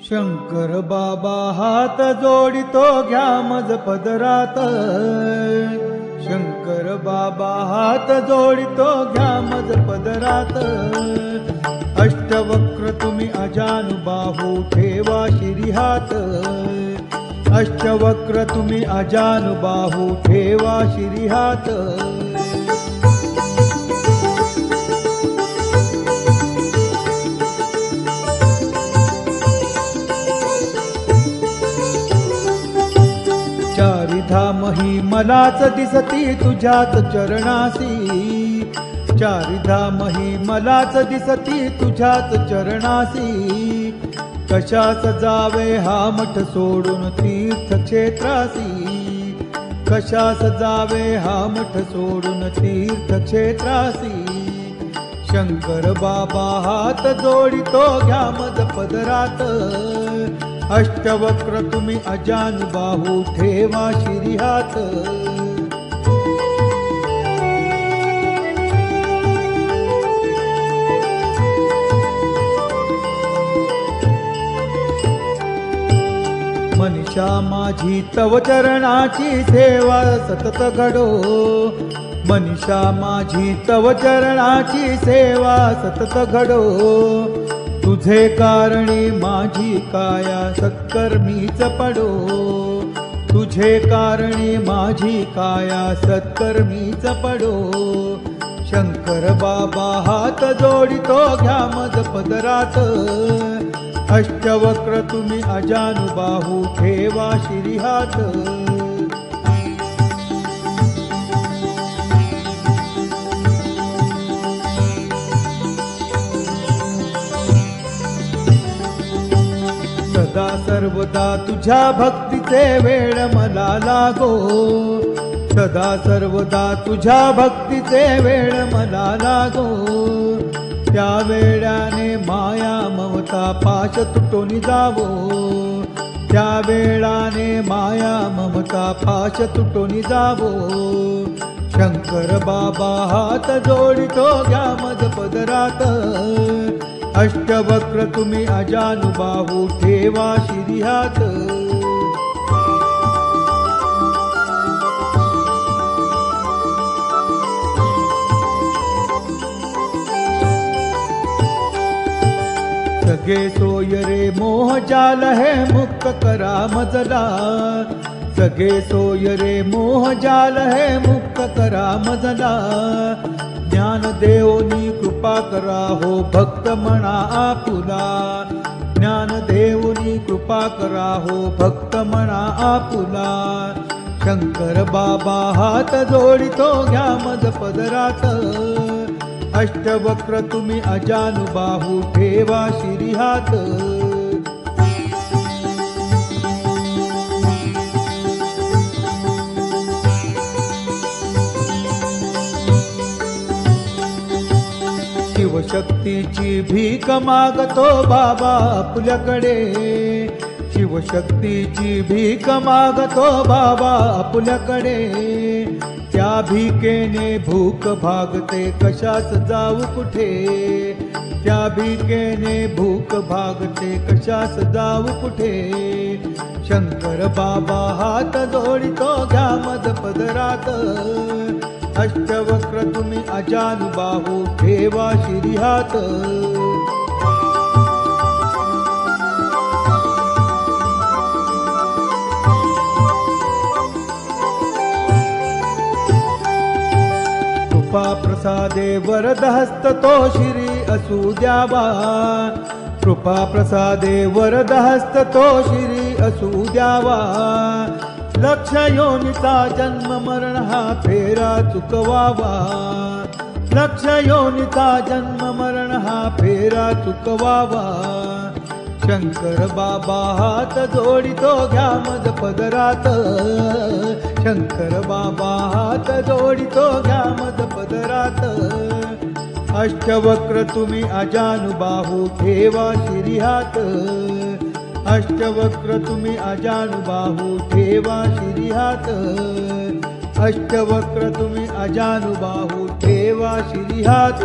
शंकर बाबा हात जोडितो घ्या मज पदरात। शंकर बाबा हात जोडितो घ्या मज पदरात। अष्टवक्र तुम्ही अजानुबाहू ठेवा शिरीहात। अष्टवक्र तुम्ही अजानुबाहू ठेवा शिरीहात। चारिधाम ही मलाच दिसती तुझ्याच चरणासी। चारिधाम ही मलाच दिसती तुझ्याच चरणासी। कशास जावे हा मठ सोडून तीर्थक्षेत्रासी। कशास जावे हा मठ सोडून तीर्थक्षेत्रासी। शंकर बाबा हात जोडितो घ्या मज पदरात। अष्टवक्र तुम्ही अजानुबाहू ठेवा शिरीहात। मनीषा माझी तव चरणाची सेवा सतत घडो। मनीषा माझी तव चरणाची सेवा सतत घडो। तुझे कारणी माझी काया सत्कर्मीच पडो। तुझे कारणी माझी काया सत्कर्मीच पडो। शंकर बाबा हात जोडितो घ्या मज पदरात। अष्टवक्र तुम्ही अजानुबाहू ठेवा शिरीहात। सदा सर्वदा तुझ्या भक्तीचे वेळ मला लागो। सदा सर्वदा तुझ्या भक्तीचे वेळ मला लागो। त्या वेळाने माया ममता पाश तुटून जावो। त्या वेळाने माया ममता पाश तुटून जावो। शंकर बाबा हात जोडितो घ्या मज पदरात। अष्टवक्र तुम्ही अजानुबाहू ठेवा शिरीहात। सगे सोय रे मोह जाल है मुक्त करा मजला। सगे सोय रे मोह जाल है मुक्त करा मजला। ज्ञान देवनी कृपा करा हो भक्त म्हणा आपुला। ज्ञान देवनी कृपा करा हो भक्त म्हणा आपुला। शंकर बाबा हात जोडितो घ्या मज पदरात। अष्टवक्र तुम्ही अजानुबाहू ठेवा शिरीहात। शिवशक्तीची भीक मागतो बाबा आपल्याकडे। शिवशक्तीची भीक मागतो बाबा आपल्याकडे। त्या भीकेने भूक भागते कशास जाऊ कुठे। त्या भीकेने भूक भागते कशास जाऊ कुठे। शंकर बाबा हात जोडितो घ्या मज पदरात। अष्टवक्र तुम्ही अजानुबाहू ठेवा शिरीहात। कृपा प्रसादे वरद हस्त तो शिरी असू द्यावा। कृपा प्रसादे वरद हस्त तो शिरी असू द्यावा। लक्ष योनीचा जन्म मरण हा फेरा चुकवावा। लक्ष योनीचा जन्म मरण हा फेरा चुकवावा। शंकर बाबा हात जोडितो घ्या मज पदरात। शंकर बाबा हात जोडितो घ्या मज पदरात। अष्टवक्र तुम्ही अजानुबाहू ठेवा शिरीहात। अष्टवक्र तुम्ही अजानुबाहू ठेवा शिरीहात। अष्टवक्र तुम्ही अजानुबाहू ठेवा शिरीहात।